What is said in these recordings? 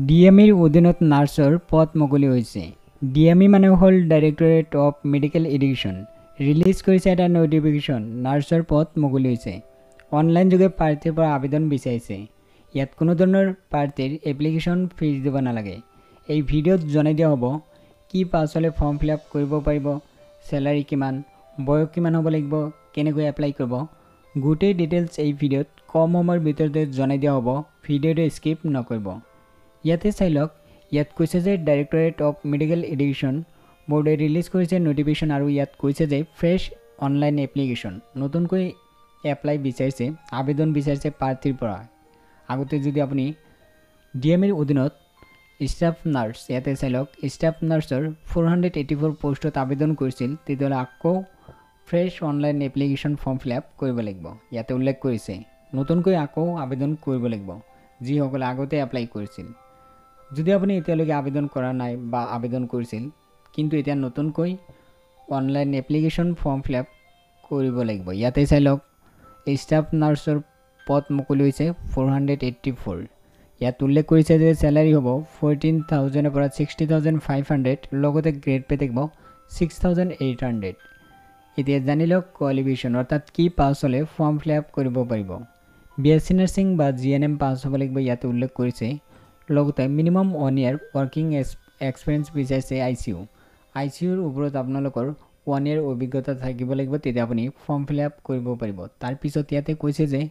ডিএমইৰ অধীনত নাৰ্ছৰ পদ মুকলি হৈছে। ডিএমই মানে হ'ল directorate of medical education. Release কৰিছে এটা নটিফিকেশ্যন, নাৰ্ছৰ পদ মুকলি হৈছে। অনলাইন যোগে প্ৰাৰ্থীৰ পৰা আবেদন বিচাৰিছে। ইয়াত কোনো ধৰণৰ প্ৰাৰ্থীৰ এপ্লিকেশ্যন ফিজ দিব নালাগে। এই ভিডিঅ'ত জনাই দিয়া হ'ব কি পাছ হ'লে ফৰ্ম ফিল আপ কৰিব পাৰিব, চেলাৰী কিমান, বয়স কিমান হ'ব লাগিব, কেনেকৈ এপ্লাই কৰিব, গোটেই ডিটেইলছ এই ভিডিঅ'ত কম সময়ৰ ভিতৰতে জনাই দিয়া হ'ব। ভিডিঅ'টো স্কিপ নকৰিব। ইয়াতে চাই লওক, ইয়াত কৈছে যে ডাইৰেক্টৰেট অফ মেডিকেল এডুকেশ্যন বোৰ্ডে ৰিলিজ কৰিছে নটিফিকেশ্যন আৰু ইয়াত কৈছে যে ফ্ৰেছ অনলাইন এপ্লিকেশ্যন, নতুনকৈ এপ্লাই বিচাৰিছে, আবেদন বিচাৰিছে প্ৰাৰ্থীৰ পৰা। আগতে যদি আপুনি ডিএমইৰ অধীনত ষ্টাফ নাৰ্ছ, ইয়াতে চাই লওক ষ্টাফ নাৰ্ছৰ 484 পোষ্টত আবেদন কৰিছিল, তেতিয়াহ'লে আকৌ fresh online application form fill up কৰিব লাগিব। ইয়াতে উল্লেখ কৰিছে নতুনকৈ আকৌ আবেদন কৰিব লাগিব যিসকলে আগতে এপ্লাই কৰিছিল। যদি আপুনি এতিয়ালৈকে আবেদন কৰা নাই বা আবেদন কৰিছিল কিন্তু এতিয়া নতুনকৈ online application form fill up কৰিব লাগিব। ইয়াতে চাই লওক ষ্টাফ নাৰ্ছৰ পদ মুকলি হৈছে 484। ইয়াত উল্লেখ কৰিছে যে চেলাৰী হ'ব 14,000 পৰা 60,500, লগতে গ্ৰেড পে থাকিব 6,800। এতিয়া জানি লওক কোৱালিফিকেশ্যন, অৰ্থাৎ কি পাছ হ'লে ফৰ্ম ফিল আপ কৰিব পাৰিব। BSc নাৰ্ছিং বা GNM পাছ হ'ব লাগিব, ইয়াতে উল্লেখ কৰিছে। লগতে মিনিমাম 1 year ৱৰ্কিং এক্সপিৰিয়েঞ্চ বিচাৰিছে ICUৰ ওপৰত আপোনালোকৰ 1 year অভিজ্ঞতা থাকিব লাগিব, তেতিয়া আপুনি ফৰ্ম ফিল আপ কৰিব পাৰিব। তাৰপিছত ইয়াতে কৈছে যে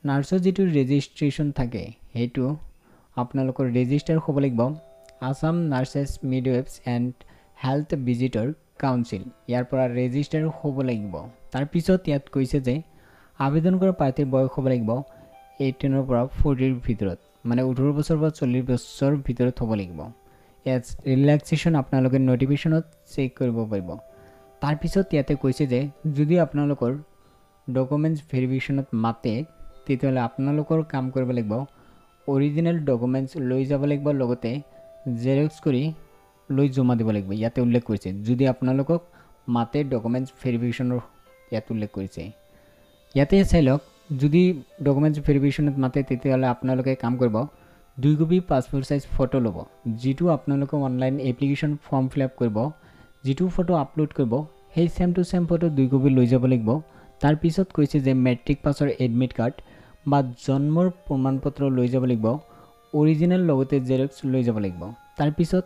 নাৰ্ছৰ যিটো ৰেজিষ্ট্ৰেশ্যন থাকে সেইটো আপোনালোকৰ ৰেজিষ্টাৰ হ'ব লাগিব Assam nurses midwives and health visitor council, ইয়াৰ পৰা ৰেজিষ্টাৰ হ'ব লাগিব। তাৰপিছত ইয়াত কৈছে যে আবেদন কৰা প্ৰাৰ্থীৰ বয়স হ'ব লাগিব 18 পৰা 40 ভিতৰত, মানে 18 বছৰ পৰা 40 বছৰ ভিতৰত হ'ব লাগিব। ইয়াত ৰিলেক্সেশ্যন আপোনালোকে নটিফিকেশ্যনত চেক কৰিব পাৰিব। তাৰপিছত ইয়াতে কৈছে যে যদি আপোনালোকৰ ডকুমেণ্টছ ভেৰিফিকেশ্যনত মাতে তেতিয়াহ'লে আপোনালোকৰ কাম কৰিব লাগিব অৰিজিনেল ডকুমেণ্টছ লৈ যাব লাগিব, লগতে জেৰক্স কৰি লৈ জমা দিব লাগিব। ইয়াতে উল্লেখ কৰিছে যদি আপোনালোকক মাতে ডকুমেণ্টছ ভেৰিফিকেশ্যনৰ, ইয়াত উল্লেখ কৰিছে। ইয়াতে চাই লওক যদি ডকুমেণ্টছ ভেৰিফিকেশ্যনত মাতে তেতিয়াহ'লে আপোনালোকে কাম কৰিব 2 কপি পাছপোৰ্ট চাইজ ফটো ল'ব, যিটো আপোনালোকে online application form fill up কৰিব, যিটো ফটো আপলোড কৰিব সেই same to same photo 2 copy লৈ যাব লাগিব। তাৰপিছত কৈছে যে মেট্ৰিক পাছৰ এডমিট কাৰ্ড বা জন্মৰ প্ৰমাণপত্ৰ লৈ যাব লাগিব, অৰিজিনেল লগতে জেৰক্স লৈ যাব লাগিব। তাৰপিছত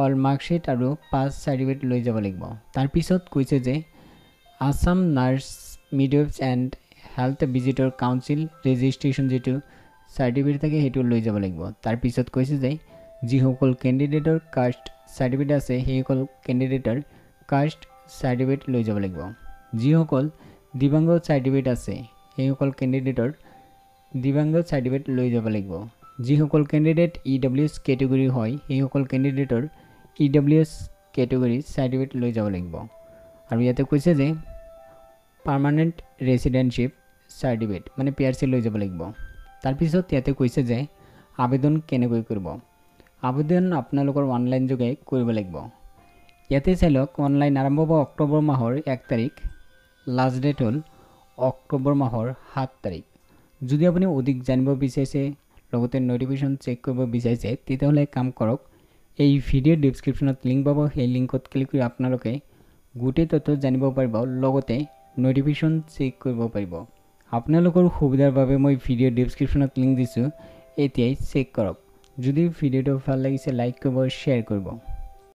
অল মাৰ্কশ্বিট আৰু পাছ চাৰ্টিফিকেট লৈ যাব লাগিব। তাৰপিছত কৈছে যে Assam nurse midwives and health visitor council registration যিটো চাৰ্টিফিকেট থাকে সেইটো লৈ যাব লাগিব। তাৰপিছত কৈছে যে যিসকল কেণ্ডিডেটৰ কাষ্ট চাৰ্টিফিকেট আছে সেইসকল কেণ্ডিডেটৰ কাষ্ট চাৰ্টিফিকেট লৈ যাব লাগিব। যিসকল দিব্যাংগ চাৰ্টিফিকেট আছে সেইসকল কেণ্ডিডেটৰ দিব্যাংগ চাৰ্টিফিকেট লৈ যাব লাগিব। যিসকল কেণ্ডিডেট EWS কেটেগৰী হয় সেইসকল কেণ্ডিডেটৰ EWS কেটেগৰী চাৰ্টিফিকেট লৈ যাব লাগিব। আৰু ইয়াতে কৈছে যে পাৰ্মানেণ্ট ৰেচিডেণ্টশ্বিপ চাৰ্টিফিকেট মানে PRC লৈ যাব লাগিব। তাৰপিছত ইয়াতে কৈছে যে আবেদন কেনেকৈ কৰিব। আবেদন আপোনালোকৰ অনলাইন যোগে কৰিব লাগিব। ইয়াতে চাই লওক অনলাইন আৰম্ভ হ'ব অক্টোবৰ মাহৰ 1 তাৰিখ, লাষ্ট ডেট হ'ল অক্টোবৰ মাহৰ 7 তাৰিখ। যদি আপুনি অধিক জানিব বিচাৰিছে লগতে নটিফিকেশ্যন চেক কৰিব বিচাৰিছে তেতিয়াহ'লে কাম কৰক, এই ভিডিঅ'ৰ ডিছক্ৰিপশ্যনত লিংক পাব, সেই লিংকত ক্লিক কৰি আপোনালোকে গোটেই তথ্য জানিব পাৰিব, লগতে নটিফিকেশ্যন চেক কৰিব পাৰিব। আপোনালোকৰ সুবিধাৰ বাবে মই ভিডিঅ'ৰ ডিছক্ৰিপশ্যনত লিংক দিছোঁ, এতিয়াই চেক কৰক। যদি ভিডিঅ'টো ভাল লাগিছে লাইক কৰিব, শ্বেয়াৰ কৰিব।